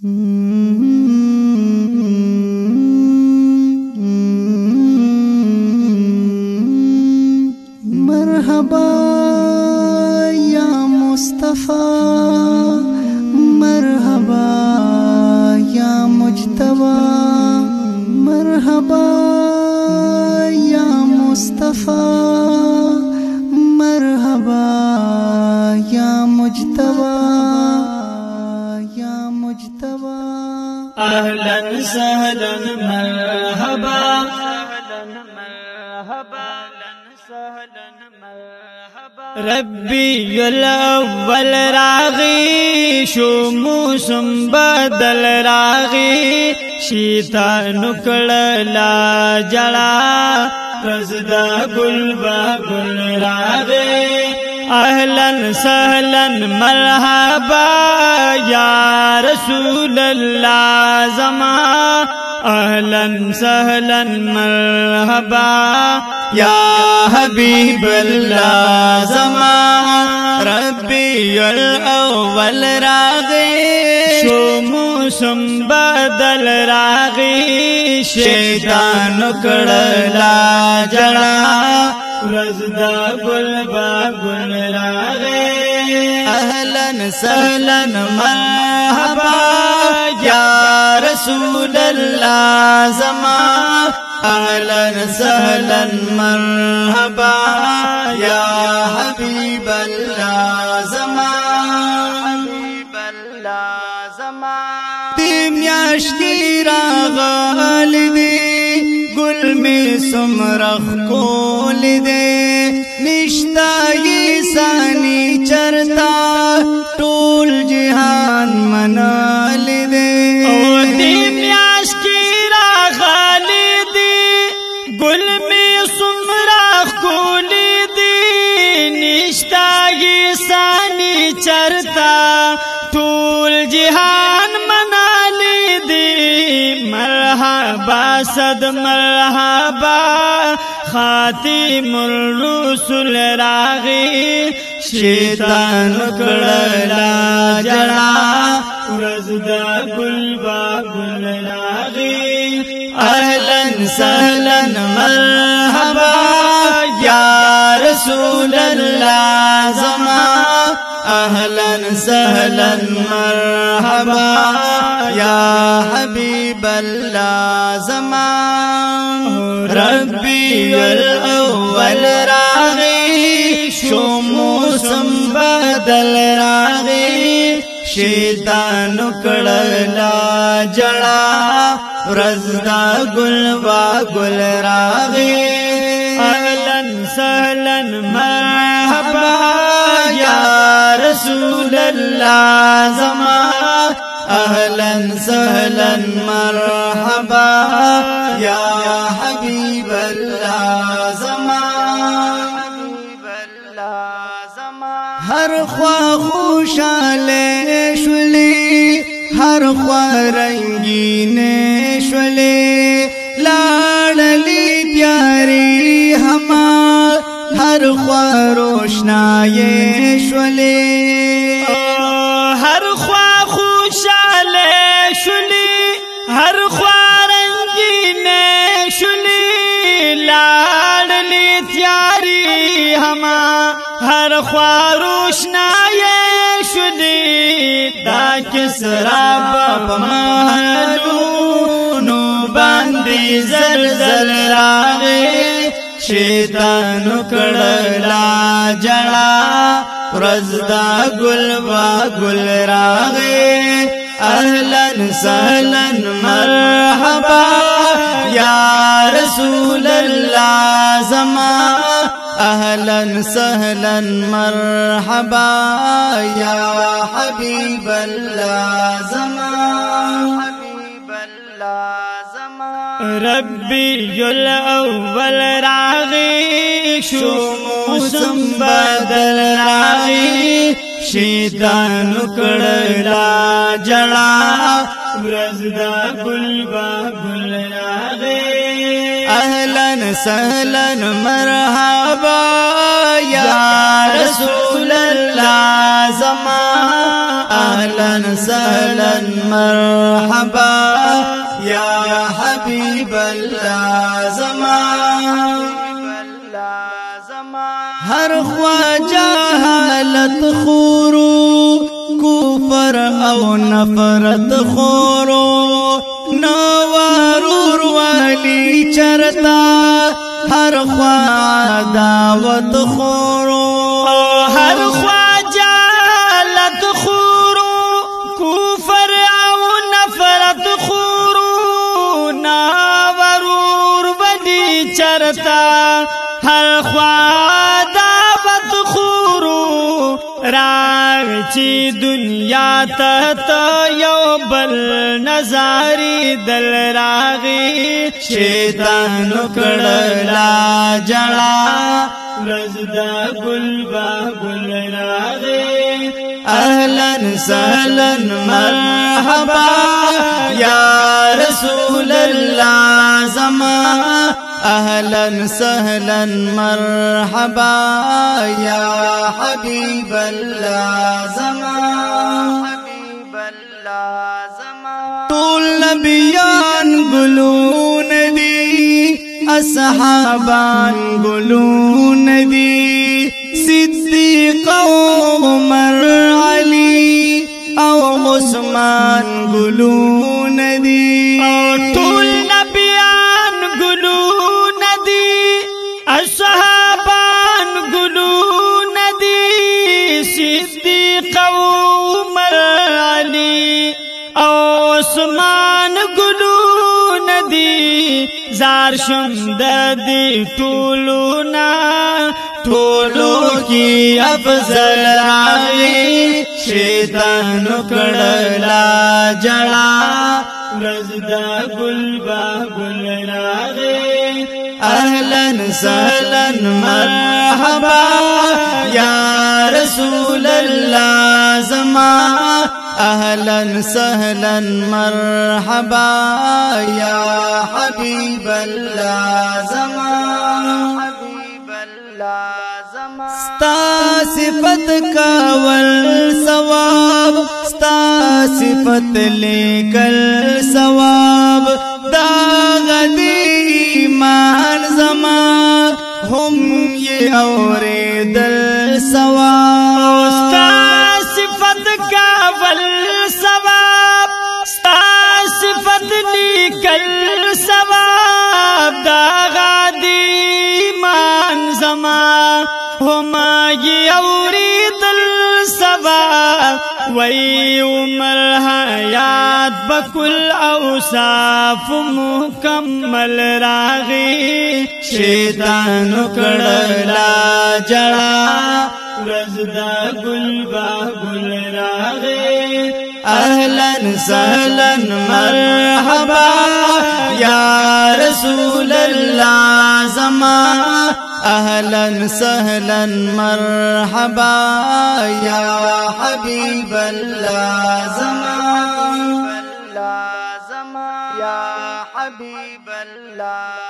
مرحبا یا مصطفی مرحبا یا مجتبی مرحبا یا مصطفی مرحبا یا مجتبی اهلا سهلا مرحبا ربی الاول راغی شو موسم بدل راغی شیطان کړلا جړا رزدا گل با گل راغی اهلا سهلا مرحبا یا رسول اللہ زما اهلا سهلا مرحبا یا حبیب اللہ زما ربی الاول راغی شو موسم بدل راغی شیطان کړلا جړا رزدا گل با گل راغی اهلا سهلا مرحبا یا رسول اللہ زما اهلا سهلا مرحبا یا حبیب اللہ زما میاشتی راغال دی گل میں سمرخ کول دے نشتائی ثانی چرتا ټول جہان منال دے او دی میاشتی راغال دی گل میں سمرخ کول دی نشتائی ثانی چرتا ټول جہان منالی دی مرحبا صد مرحبا خاتم الرسل راغی شیطان کړلا جړا رزدا گل با گل راغی اهلا سهلا مرحبا یا رسول اللہ زما اهلا سهلا مرحبا یا حبیب اللہ زما ربی الاول راغی شو موسم بدل راغی شیطان کړلا جړا رزدا گل وا گل راغی اهلا سهلا مرحبا یا رسول اللہ زما اهلا سهلا مرحبا یا حبیب اللہ زما ہر خواہ خوشالے شولی ہر خواہ رنگینے شولی لاڑلی پیاری ہما ہر خواہ روشنائے شولی ہر خواہ خوشالے شولی ہر خواہ رنگینے شولی لاڑلی پیاری ہما ہر خواہ روشنائے شولی دا کسرا باپ محلونو باندی زلزل راغی شیطان کړلا جړا رزدا گل با گل راغی اهلا سهلا مرحبا یا رسول اللہ زما اهلا سهلا مرحبا یا حبیب اللہ زما ربی الاول راغی شو موسم بدل راغی شیطان کړلا جړا رزدا گل با گل راغی اهلا سهلا مرحبا یا رسول اللہ زما اهلا سهلا مرحبا یا حبیب الله زمان هر خوا جهالت خورو کفر او نفرت خورو نو ورور والی چرتا هر خوا عداوت خورو هر خوا جهالت خورو کفر او نفرت خورو نو ورور والی چرتا هر خوا عداوت خورو راچی دنیا تا یو بل نظاری دل راغی شیطان کڑلا جڑا رزدا گل با گل راغی اہلا سہلا مرحبا یا رسول اللہ زمان اهلا سهلا مرحبا يا حبيب الله زمان طول نبيان قلون دي اصحابان قلون دي صديق عمر علي او عثمان قلون دي طول نبيان قلون دي اصحابان قلون دي صديق عمر علي او عثمان قلون دي زار شمد دي طولونا طولو کی افضل راغی شیطان کڑلا جڑا رزدا گل با گل راغی اہلا سہلا مرحبا یا رسول اللہ زمان اہلا سہلا مرحبا یا حبیب اللہ زمان ستا صفت کاول ثواب ستا صفت لیکل ثواب دا غدی ایمان زمان هم یہ اوری دل ثواب ستا صفت کاول ثواب ستا صفت لیکل ثواب دا غدی ایمان زمان هما یوری دل سبا وی عمر حیات بکل اوصاف مکمل راغی شیطان کڑلا جڑا رزدا گل با گل راغی اہلا سہلا مرحبا یا رسول اللہ زمان اہلا سہلا مرحبا یا حبیب اللہ زمان یا حبیب اللہ